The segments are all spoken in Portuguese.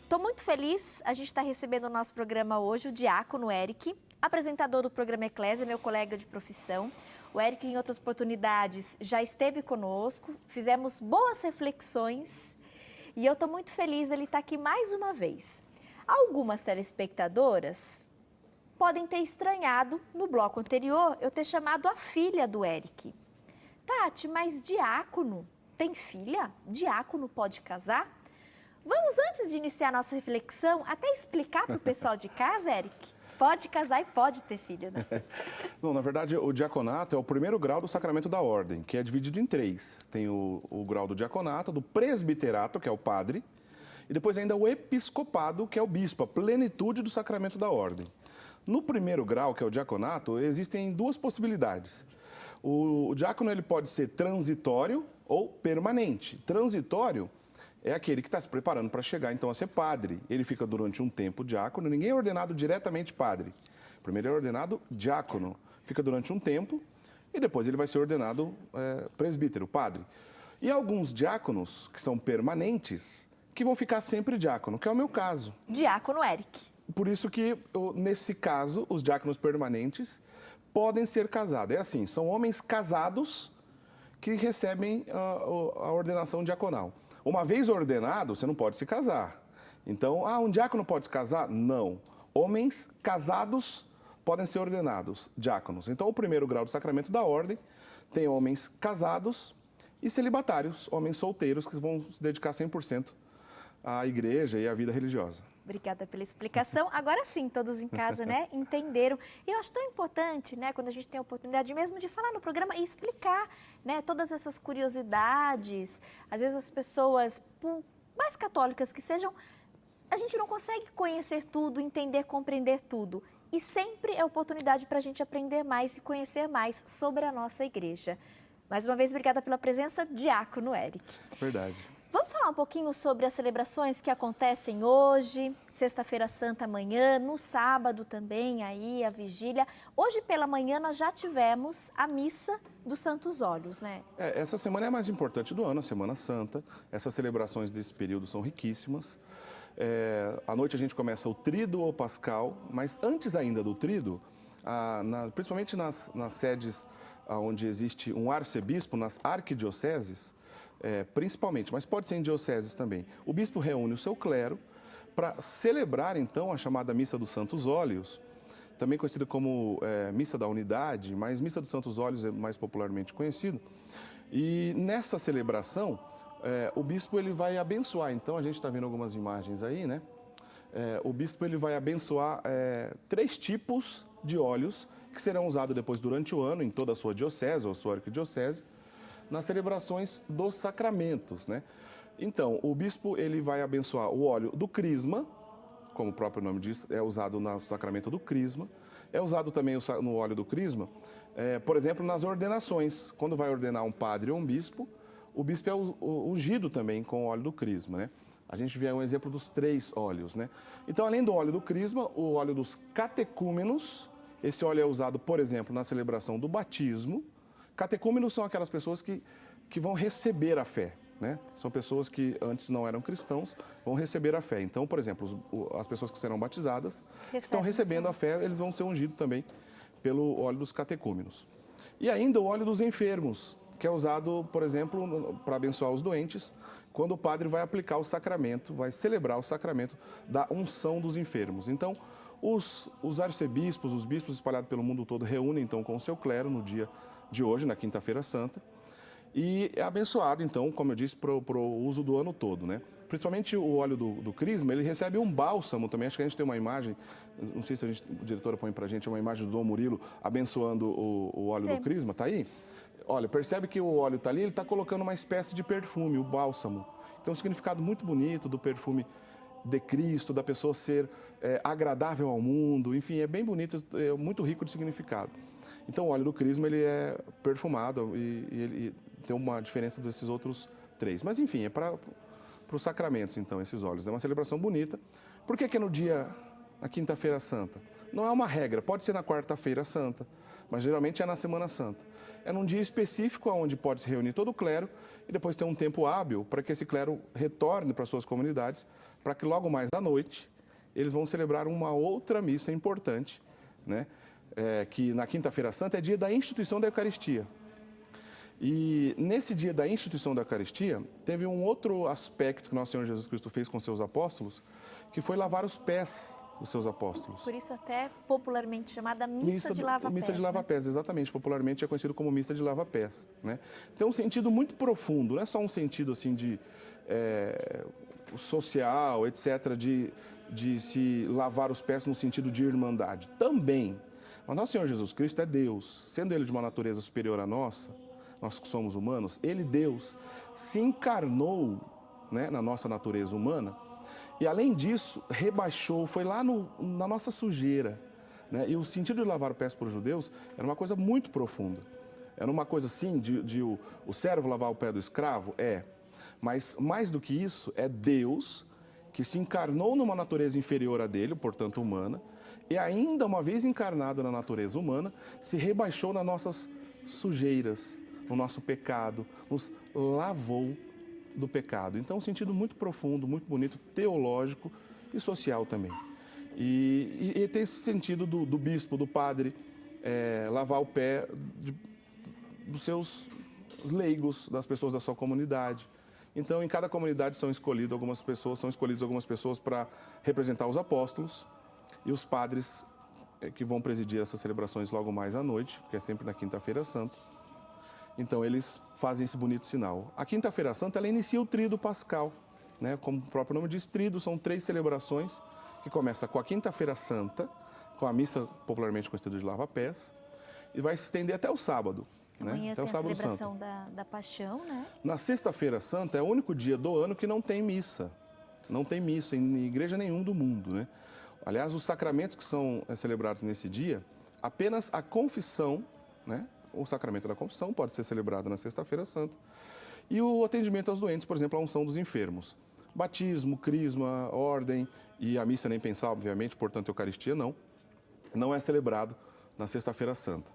Estou muito feliz, a gente está recebendo no nosso programa hoje o diácono Eric, apresentador do programa Eclésia, meu colega de profissão. O Eric, em outras oportunidades, já esteve conosco, fizemos boas reflexões e eu estou muito feliz dele estar aqui mais uma vez. Algumas telespectadoras podem ter estranhado, no bloco anterior, eu ter chamado a filha do Eric. Tati, mas diácono tem filha? Diácono pode casar? Vamos, antes de iniciar a nossa reflexão, até explicar para o pessoal de casa, Eric? Pode casar e pode ter filho, né? Não, na verdade, o diaconato é o primeiro grau do sacramento da ordem, que é dividido em três. Tem o grau do diaconato, do presbiterato, que é o padre, e depois ainda o episcopado, que é o bispo, a plenitude do sacramento da ordem. No primeiro grau, que é o diaconato, existem duas possibilidades. O diácono ele pode ser transitório ou permanente. Transitório é aquele que está se preparando para chegar, então, a ser padre. Ele fica durante um tempo diácono, ninguém é ordenado diretamente padre. Primeiro é ordenado diácono, fica durante um tempo e depois ele vai ser ordenado presbítero, padre. E alguns diáconos, que são permanentes, que vão ficar sempre diácono, que é o meu caso. Diácono Eric. Por isso que, nesse caso, os diáconos permanentes podem ser casados. É assim, são homens casados que recebem a ordenação diaconal. Uma vez ordenado, você não pode se casar. Então, um diácono pode se casar? Não. Homens casados podem ser ordenados diáconos. Então, o primeiro grau do sacramento da ordem tem homens casados e celibatários, homens solteiros que vão se dedicar 100% à igreja e à vida religiosa. Obrigada pela explicação. Agora sim, todos em casa, né, entenderam. E eu acho tão importante, né, quando a gente tem a oportunidade mesmo de falar no programa e explicar, né, todas essas curiosidades. Às vezes as pessoas, por mais católicas que sejam, a gente não consegue conhecer tudo, entender, compreender tudo. E sempre é oportunidade para a gente aprender mais e conhecer mais sobre a nossa igreja. Mais uma vez, obrigada pela presença, diácono Eric. Verdade. Vamos falar um pouquinho sobre as celebrações que acontecem hoje, sexta-feira santa amanhã, no sábado também, aí a vigília. Hoje pela manhã nós já tivemos a missa dos Santos Óleos, né? Essa semana é a mais importante do ano, a Semana Santa. Essas celebrações desse período são riquíssimas. À noite a gente começa o Tríduo ou Pascal, mas antes ainda do Tríduo, principalmente nas sedes onde existe um arcebispo, nas arquidioceses, principalmente, mas pode ser em dioceses também. O bispo reúne o seu clero para celebrar, então, a chamada Missa dos Santos Óleos, também conhecida como Missa da Unidade, mas Missa dos Santos Óleos é mais popularmente conhecido. E nessa celebração, o bispo ele vai abençoar, então, a gente está vendo algumas imagens aí, né? O bispo ele vai abençoar 3 tipos de óleos que serão usados depois durante o ano em toda a sua diocese ou sua arquidiocese, nas celebrações dos sacramentos, né? Então, o bispo ele vai abençoar o óleo do crisma, como o próprio nome diz, é usado no sacramento do crisma. É usado também no óleo do crisma, por exemplo, nas ordenações. Quando vai ordenar um padre ou um bispo, o bispo é ungido também com o óleo do crisma, né? A gente vê um exemplo dos 3 óleos, né? Então, além do óleo do crisma, o óleo dos catecúmenos, esse óleo é usado, por exemplo, na celebração do batismo. Catecúmenos são aquelas pessoas que vão receber a fé, né? São pessoas que antes não eram cristãos, vão receber a fé. Então, por exemplo, as pessoas que serão batizadas, que estão recebendo a fé, eles vão ser ungidos também pelo óleo dos catecúmenos. E ainda o óleo dos enfermos, que é usado, por exemplo, para abençoar os doentes, quando o padre vai aplicar o sacramento, vai celebrar o sacramento da unção dos enfermos. Então, os arcebispos, os bispos espalhados pelo mundo todo reúnem então com o seu clero no dia de hoje, na Quinta-feira Santa, e é abençoado, então, como eu disse, para o uso do ano todo, né? Principalmente o óleo do crisma, ele recebe um bálsamo também. Acho que a gente tem uma imagem, não sei se a diretora põe para a gente, uma imagem do Dom Murilo abençoando o óleo do crisma, tá aí? Olha, percebe que o óleo está ali, ele está colocando uma espécie de perfume, o bálsamo. Então, um significado muito bonito do perfume de Cristo, da pessoa ser agradável ao mundo, enfim, é bem bonito, é muito rico de significado. Então, o óleo do crisma, ele é perfumado e ele tem uma diferença desses outros 3. Mas, enfim, é para os sacramentos, então, esses óleos. É uma celebração bonita. Por que no dia, na Quinta-feira Santa? Não é uma regra, pode ser na Quarta-feira Santa, mas geralmente é na Semana Santa. É num dia específico onde pode se reunir todo o clero e depois ter um tempo hábil para que esse clero retorne para suas comunidades para que logo mais à noite eles vão celebrar uma outra missa importante, né? Que na Quinta-feira Santa é dia da instituição da Eucaristia. E nesse dia da instituição da Eucaristia, teve um outro aspecto que nosso Senhor Jesus Cristo fez com seus apóstolos, que foi lavar os pés dos seus apóstolos. Por isso até popularmente chamada missa de lava-pés. Missa de lava-pés, exatamente. Popularmente é conhecido como missa de lava-pés, né? Tem um sentido muito profundo, não é só um sentido assim de social, etc., de se lavar os pés no sentido de irmandade. Também. Mas nosso Senhor Jesus Cristo é Deus, sendo Ele de uma natureza superior à nossa, nós que somos humanos, Ele, Deus, se encarnou, né, na nossa natureza humana e, além disso, rebaixou, foi lá na nossa sujeira, né? E o sentido de lavar os pés para os judeus era uma coisa muito profunda. Era uma coisa assim, o servo lavar o pé do escravo? Mas mais do que isso, é Deus que se encarnou numa natureza inferior à dele, portanto humana, e ainda uma vez encarnado na natureza humana, se rebaixou nas nossas sujeiras, no nosso pecado, nos lavou do pecado. Então, um sentido muito profundo, muito bonito, teológico e social também. E tem esse sentido do bispo, do padre, lavar o pé dos seus leigos, das pessoas da sua comunidade. Então, em cada comunidade são escolhidas algumas pessoas para representar os apóstolos e os padres que vão presidir essas celebrações logo mais à noite, que é sempre na Quinta-feira Santa. Então, eles fazem esse bonito sinal. A Quinta-feira Santa, ela inicia o tríduo pascal, né? Como o próprio nome diz, tríduo são 3 celebrações que começa com a Quinta-feira Santa, com a missa popularmente conhecida de lava-pés, e vai se estender até o sábado. Amanhã até tem o sábado a celebração santo. da Paixão, né? Na Sexta-feira Santa é o único dia do ano que não tem missa. Não tem missa em igreja nenhum do mundo, né? Aliás, os sacramentos que são celebrados nesse dia, apenas a confissão, né? O sacramento da confissão pode ser celebrado na Sexta-feira Santa. E o atendimento aos doentes, por exemplo, a unção dos enfermos. Batismo, crisma, ordem e a missa nem pensar, obviamente, portanto, a Eucaristia não é celebrado na Sexta-feira Santa.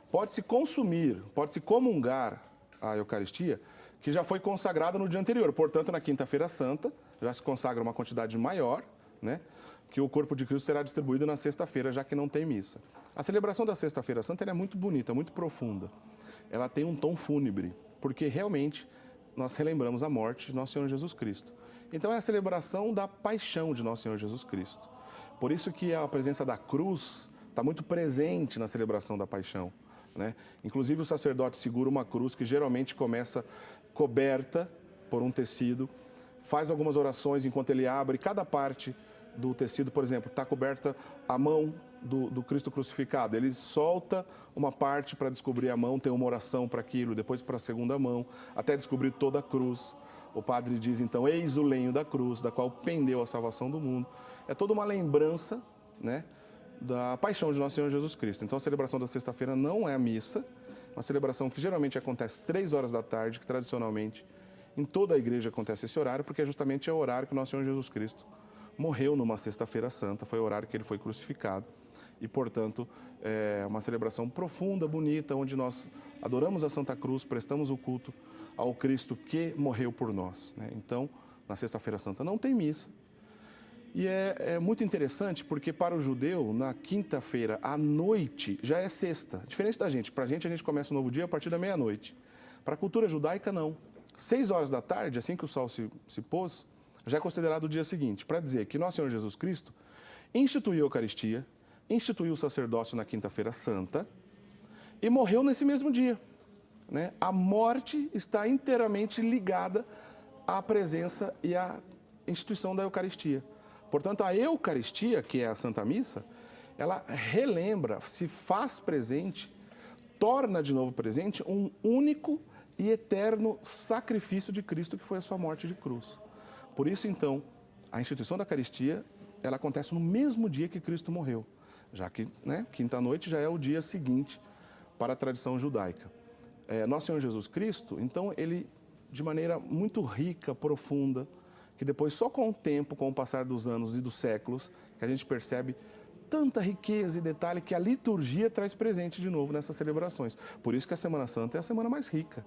Pode-se consumir, pode-se comungar a Eucaristia, que já foi consagrada no dia anterior. Portanto, na Quinta-feira Santa, já se consagra uma quantidade maior, né? Que o corpo de Cristo será distribuído na sexta-feira, já que não tem missa. A celebração da Sexta-feira Santa é muito bonita, muito profunda. Ela tem um tom fúnebre, porque realmente nós relembramos a morte de nosso Senhor Jesus Cristo. Então é a celebração da paixão de nosso Senhor Jesus Cristo. Por isso que a presença da cruz está muito presente na celebração da paixão, né? Inclusive o sacerdote segura uma cruz que geralmente começa coberta por um tecido, faz algumas orações enquanto ele abre cada parte do tecido, por exemplo, está coberta a mão do Cristo crucificado. Ele solta uma parte para descobrir a mão, tem uma oração para aquilo, depois para a segunda mão, até descobrir toda a cruz. O padre diz, então, eis o lenho da cruz, da qual pendeu a salvação do mundo. É toda uma lembrança, né, da paixão de nosso Senhor Jesus Cristo. Então, a celebração da sexta-feira não é a missa, uma celebração que geralmente acontece 3 horas da tarde, que tradicionalmente em toda a igreja acontece esse horário, porque justamente é o horário que nosso Senhor Jesus Cristo morreu numa sexta-feira santa, foi o horário que ele foi crucificado. E, portanto, é uma celebração profunda, bonita, onde nós adoramos a Santa Cruz, prestamos o culto ao Cristo que morreu por nós, né? Então, na Sexta-feira Santa não tem missa. E é muito interessante porque para o judeu, na quinta-feira à noite, já é sexta. Diferente da gente, para a gente começa um novo dia a partir da meia-noite. Para a cultura judaica, não. 6 horas da tarde, assim que o sol se pôs, já é considerado o dia seguinte, para dizer que nosso Senhor Jesus Cristo instituiu a Eucaristia, instituiu o sacerdócio na Quinta-feira Santa e morreu nesse mesmo dia, né? A morte está inteiramente ligada à presença e à instituição da Eucaristia. Portanto, a Eucaristia, que é a Santa Missa, ela relembra, se faz presente, torna de novo presente um único e eterno sacrifício de Cristo, que foi a sua morte de cruz. Por isso, então, a instituição da Eucaristia, ela acontece no mesmo dia que Cristo morreu, já que, né, quinta-noite já é o dia seguinte para a tradição judaica. Nosso Senhor Jesus Cristo, então, ele, de maneira muito rica, profunda, que depois, só com o tempo, com o passar dos anos e dos séculos, que a gente percebe tanta riqueza e detalhe que a liturgia traz presente de novo nessas celebrações. Por isso que a Semana Santa é a semana mais rica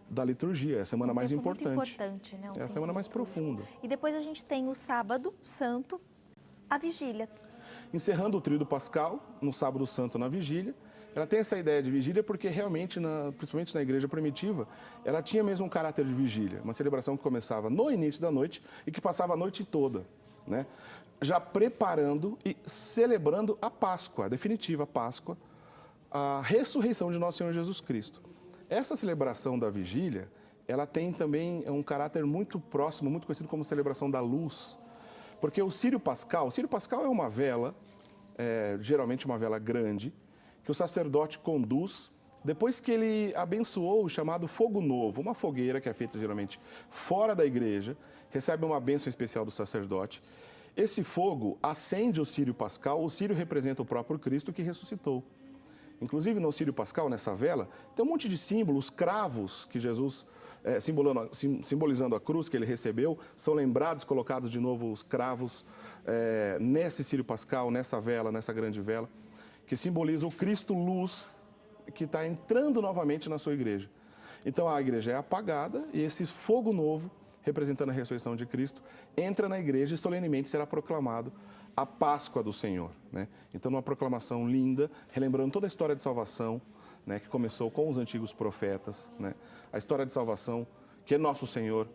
da liturgia, é a semana mais importante. Muito importante, né? É a semana mais profunda. E depois a gente tem o sábado santo, a vigília. Encerrando o tríduo pascal, no sábado santo, na vigília. Ela tem essa ideia de vigília porque realmente, principalmente na igreja primitiva, ela tinha mesmo um caráter de vigília. Uma celebração que começava no início da noite e que passava a noite toda, né? Já preparando e celebrando a Páscoa, a definitiva Páscoa, a ressurreição de nosso Senhor Jesus Cristo. Essa celebração da vigília, ela tem também um caráter muito próximo, muito conhecido como celebração da luz, porque o Círio Pascal é uma vela, geralmente uma vela grande, que o sacerdote conduz depois que ele abençoou o chamado fogo novo, uma fogueira que é feita geralmente fora da igreja, recebe uma bênção especial do sacerdote. Esse fogo acende o Círio Pascal, o círio representa o próprio Cristo que ressuscitou. Inclusive no Círio Pascal, nessa vela, tem um monte de símbolos, cravos que Jesus, simbolizando a cruz que ele recebeu, são lembrados, colocados de novo os cravos nesse Círio Pascal, nessa vela, nessa grande vela, que simboliza o Cristo luz que está entrando novamente na sua igreja. Então a igreja é apagada e esse fogo novo, representando a ressurreição de Cristo, entra na igreja e solenemente será proclamado a Páscoa do Senhor, né? Então, uma proclamação linda, relembrando toda a história de salvação, né, que começou com os antigos profetas, né? A história de salvação que nosso Senhor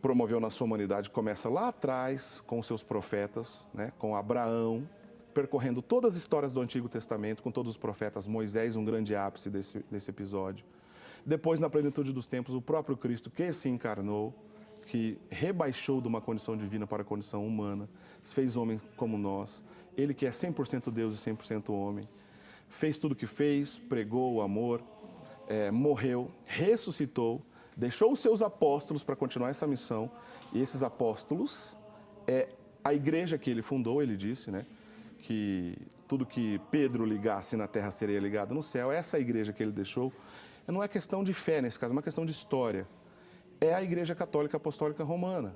promoveu na sua humanidade começa lá atrás com os seus profetas, né, com Abraão, percorrendo todas as histórias do Antigo Testamento, com todos os profetas, Moisés, um grande ápice desse episódio. Depois, na plenitude dos tempos, o próprio Cristo que se encarnou, que rebaixou de uma condição divina para a condição humana, se fez homem como nós, ele que é 100% Deus e 100% homem, fez tudo o que fez, pregou o amor, morreu, ressuscitou, deixou os seus apóstolos para continuar essa missão, e esses apóstolos a igreja que ele fundou, ele disse, né, que tudo que Pedro ligasse na terra seria ligado no céu, essa igreja que ele deixou, não é questão de fé nesse caso, é uma questão de história. É a Igreja Católica Apostólica Romana,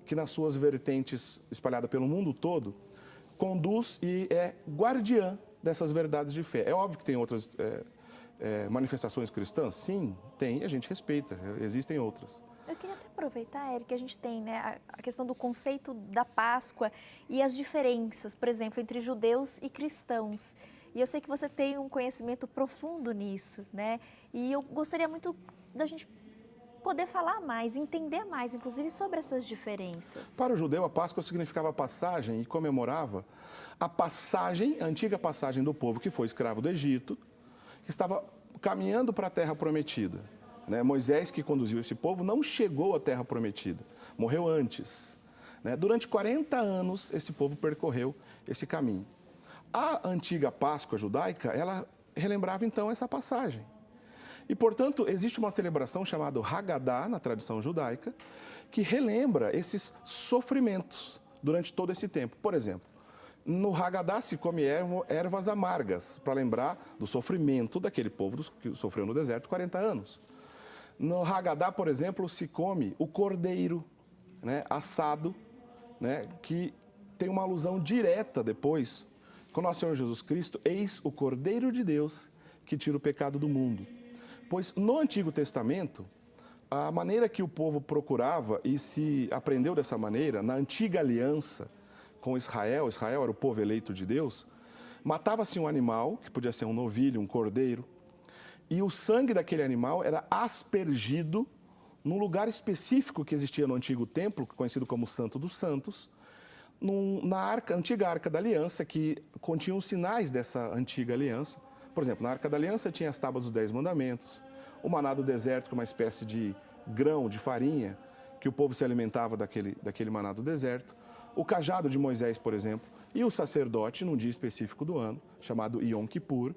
que nas suas vertentes espalhadas pelo mundo todo, conduz e é guardiã dessas verdades de fé. É óbvio que tem outras manifestações cristãs? Sim, tem, e a gente respeita, existem outras. Eu queria até aproveitar, Eric, que a gente tem, né, a questão do conceito da Páscoa e as diferenças, por exemplo, entre judeus e cristãos. E eu sei que você tem um conhecimento profundo nisso, né? E eu gostaria muito da gente poder falar mais, entender mais, inclusive, sobre essas diferenças. Para o judeu, a Páscoa significava passagem e comemorava a passagem, a antiga passagem do povo que foi escravo do Egito, que estava caminhando para a Terra Prometida, né? Moisés, que conduziu esse povo, não chegou à Terra Prometida, morreu antes, né? Durante 40 anos, esse povo percorreu esse caminho. A antiga Páscoa judaica, ela relembrava, então, essa passagem. E, portanto, existe uma celebração chamada Haggadah, na tradição judaica, que relembra esses sofrimentos durante todo esse tempo. Por exemplo, no Haggadah se come ervas amargas, para lembrar do sofrimento daquele povo que sofreu no deserto 40 anos. No Haggadah, por exemplo, se come o cordeiro, né, assado, né, que tem uma alusão direta depois com nosso Senhor Jesus Cristo, eis o Cordeiro de Deus que tira o pecado do mundo. Pois no Antigo Testamento, a maneira que o povo procurava e se aprendeu dessa maneira, na antiga aliança com Israel era o povo eleito de Deus, matava-se um animal, que podia ser um novilho, um cordeiro, e o sangue daquele animal era aspergido num lugar específico que existia no antigo templo, conhecido como Santo dos Santos, na antiga Arca da Aliança, que continha os sinais dessa antiga aliança. Por exemplo, na Arca da Aliança tinha as tábuas dos 10 mandamentos, o maná do deserto, que é uma espécie de grão, de farinha, que o povo se alimentava daquele maná do deserto, o cajado de Moisés, por exemplo, e o sacerdote, num dia específico do ano, chamado Yom Kippur,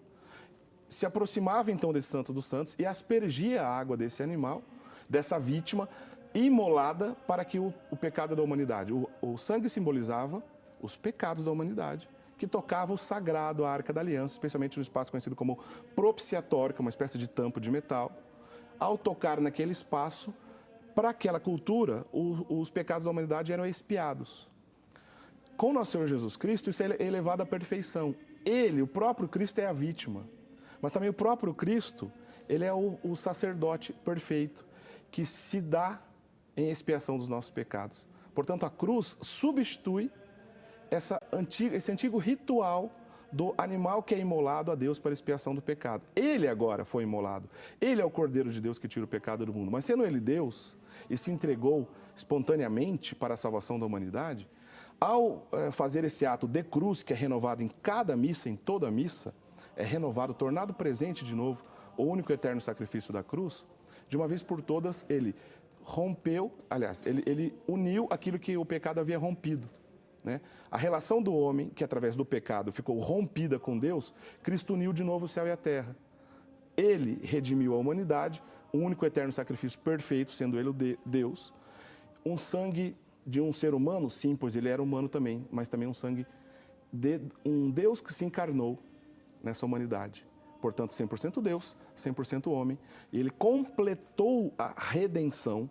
se aproximava então desse Santo dos Santos e aspergia a água desse animal, dessa vítima, imolada para que o pecado da humanidade, o sangue simbolizava os pecados da humanidade, que tocava o sagrado, a Arca da Aliança, especialmente no espaço conhecido como propiciatório, que é uma espécie de tampo de metal. Ao tocar naquele espaço, para aquela cultura, os pecados da humanidade eram expiados. Com nosso Senhor Jesus Cristo, isso é elevado à perfeição. Ele, o próprio Cristo, é a vítima. Mas também o próprio Cristo, ele é o sacerdote perfeito, que se dá em expiação dos nossos pecados. Portanto, a cruz substitui esse antigo ritual do animal que é imolado a Deus para expiação do pecado. Ele agora foi imolado. Ele é o Cordeiro de Deus que tira o pecado do mundo. Mas sendo ele Deus e se entregou espontaneamente para a salvação da humanidade, ao fazer esse ato de cruz, que é renovado em cada missa, em toda missa, é renovado, tornado presente de novo, o único e eterno sacrifício da cruz, de uma vez por todas ele rompeu, aliás, ele uniu aquilo que o pecado havia rompido. Né? A relação do homem, que através do pecado ficou rompida com Deus, Cristo uniu de novo o céu e a terra. Ele redimiu a humanidade, o único eterno sacrifício perfeito, sendo ele o Deus. Um sangue de um ser humano, sim, pois ele era humano também, mas também um sangue de um Deus que se encarnou nessa humanidade. Portanto, 100% Deus, 100% homem. E ele completou a redenção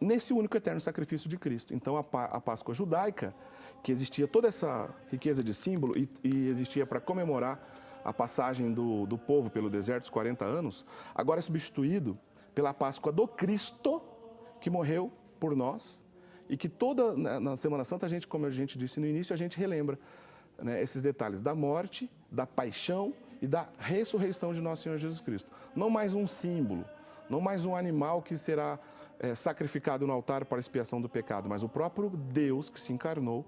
nesse único eterno sacrifício de Cristo. Então, a Páscoa judaica, que existia toda essa riqueza de símbolo e existia para comemorar a passagem do povo pelo deserto, os 40 anos, agora é substituído pela Páscoa do Cristo, que morreu por nós, e que na Semana Santa, a gente, como a gente disse no início, a gente relembra, né, esses detalhes da morte, da paixão e da ressurreição de nosso Senhor Jesus Cristo. Não mais um símbolo, não mais um animal que será sacrificado no altar para a expiação do pecado, mas o próprio Deus que se encarnou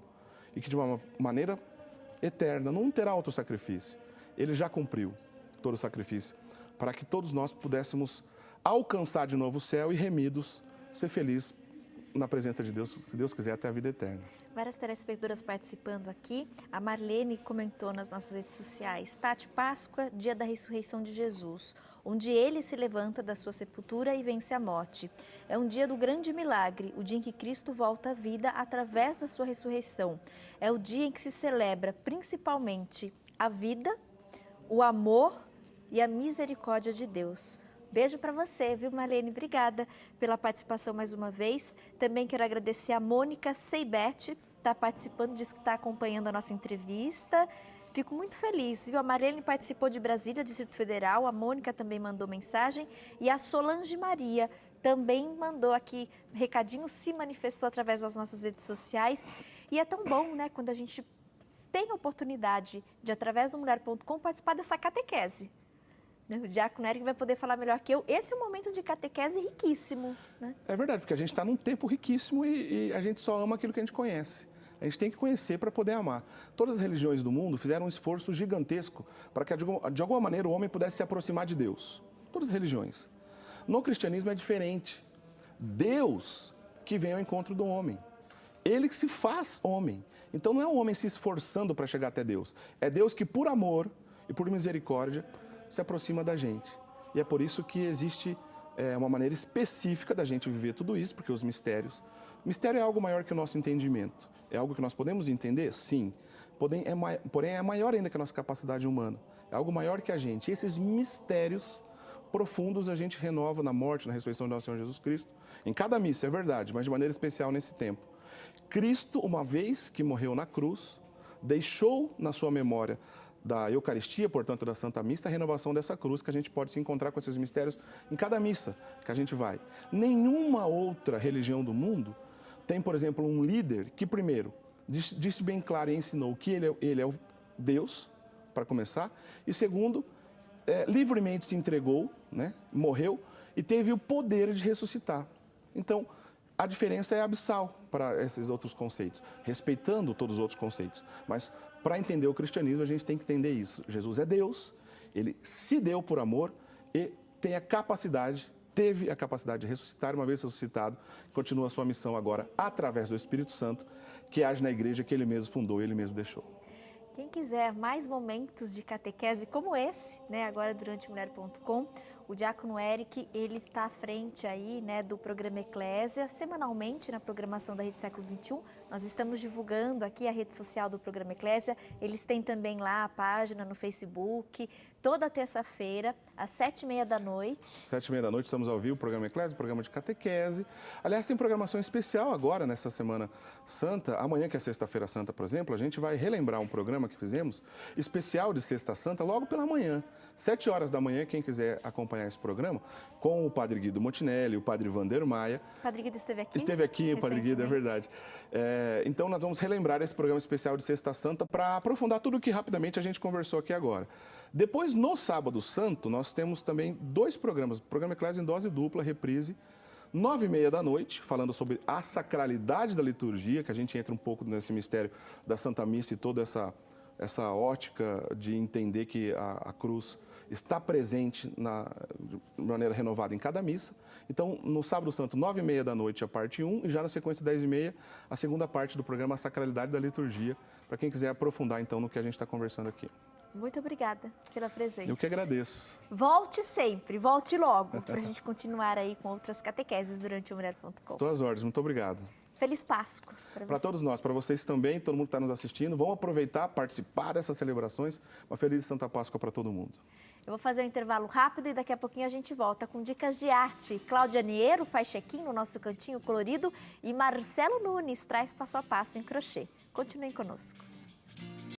e que de uma maneira eterna não terá outro sacrifício. Ele já cumpriu todo o sacrifício para que todos nós pudéssemos alcançar de novo o céu e remidos, ser felizes na presença de Deus, se Deus quiser, até a vida eterna. Várias telespectadoras participando aqui. A Marlene comentou nas nossas redes sociais: Tati, Páscoa, dia da ressurreição de Jesus, onde ele se levanta da sua sepultura e vence a morte. É um dia do grande milagre, o dia em que Cristo volta à vida através da sua ressurreição. É o dia em que se celebra principalmente a vida, o amor e a misericórdia de Deus. Beijo para você, viu, Marlene? Obrigada pela participação mais uma vez. Também quero agradecer a Mônica Seibert, está participando, diz que está acompanhando a nossa entrevista. Fico muito feliz, viu? A Marlene participou de Brasília, Distrito Federal, a Mônica também mandou mensagem e a Solange Maria também mandou aqui recadinho, se manifestou através das nossas redes sociais. E é tão bom, né, quando a gente tem a oportunidade de, através do Mulher.com, participar dessa catequese. O diácono Éric vai poder falar melhor que eu. Esse é um momento de catequese riquíssimo. Né? É verdade, porque a gente está num tempo riquíssimo e a gente só ama aquilo que a gente conhece. A gente tem que conhecer para poder amar. Todas as religiões do mundo fizeram um esforço gigantesco para que, de alguma maneira, o homem pudesse se aproximar de Deus. Todas as religiões. No cristianismo é diferente. Deus que vem ao encontro do homem. Ele que se faz homem. Então não é o homem se esforçando para chegar até Deus. É Deus que, por amor e por misericórdia, se aproxima da gente. E é por isso que existe uma maneira específica da gente viver tudo isso, porque os mistérios... O mistério é algo maior que o nosso entendimento. É algo que nós podemos entender? Sim. Porém, é maior ainda que a nossa capacidade humana. É algo maior que a gente. E esses mistérios profundos a gente renova na morte, na ressurreição de nosso Senhor Jesus Cristo. Em cada missa, é verdade, mas de maneira especial nesse tempo. Cristo, uma vez que morreu na cruz, deixou na sua memória da Eucaristia, portanto, da Santa Missa, a renovação dessa cruz, que a gente pode se encontrar com esses mistérios em cada missa que a gente vai. Nenhuma outra religião do mundo tem, por exemplo, um líder que, primeiro, disse bem claro e ensinou que ele é o Deus, para começar, e segundo, livremente se entregou, né, morreu e teve o poder de ressuscitar. Então, a diferença é abissal para esses outros conceitos, respeitando todos os outros conceitos. Mas, para entender o cristianismo, a gente tem que entender isso. Jesus é Deus, ele se deu por amor e teve a capacidade de ressuscitar, uma vez ressuscitado, continua a sua missão agora através do Espírito Santo, que age na igreja que ele mesmo fundou e ele mesmo deixou. Quem quiser mais momentos de catequese como esse, né, agora durante Mulher.com, o diácono Éric, ele está à frente aí, né, do programa Eclésia, semanalmente na programação da Rede Século XXI, Nós estamos divulgando aqui a rede social do Programa Eclésia. Eles têm também lá a página no Facebook. Toda terça-feira, às 7h30 da noite. 7h30 da noite, estamos ao vivo, Programa Eclésia, programa de catequese. Aliás, tem programação especial agora, nessa Semana Santa. Amanhã, que é Sexta-feira Santa, por exemplo, a gente vai relembrar um programa que fizemos, especial de Sexta Santa, logo pela manhã. 7 horas da manhã, quem quiser acompanhar esse programa, com o Padre Guido Montinelli, o Padre Vander Maia. O Padre Guido esteve aqui? Esteve aqui, o Padre Guido, é verdade. Então, nós vamos relembrar esse programa especial de Sexta Santa para aprofundar tudo o que rapidamente a gente conversou aqui agora. Depois, no Sábado Santo, nós temos também 2 programas. O Programa Eclésia em dose dupla, reprise, 9h30 da noite, falando sobre a sacralidade da liturgia, que a gente entra um pouco nesse mistério da Santa Missa e toda essa ótica de entender que a cruz está presente de maneira renovada em cada missa. Então, no Sábado Santo, 9h30 da noite, a parte 1, e já na sequência, 10h30, a segunda parte do programa, a Sacralidade da Liturgia, para quem quiser aprofundar, então, no que a gente está conversando aqui. Muito obrigada pela presença. Eu que agradeço. Volte sempre, volte logo, para a gente continuar aí com outras catequeses durante o Mulher.com. Estou às ordens, muito obrigado. Feliz Páscoa para todos nós, para vocês também, todo mundo que está nos assistindo. Vamos aproveitar, participar dessas celebrações. Uma feliz Santa Páscoa para todo mundo. Eu vou fazer um intervalo rápido e daqui a pouquinho a gente volta com dicas de arte. Cláudia Niero faz check-in no nosso cantinho colorido e Marcelo Nunes traz passo a passo em crochê. Continuem conosco.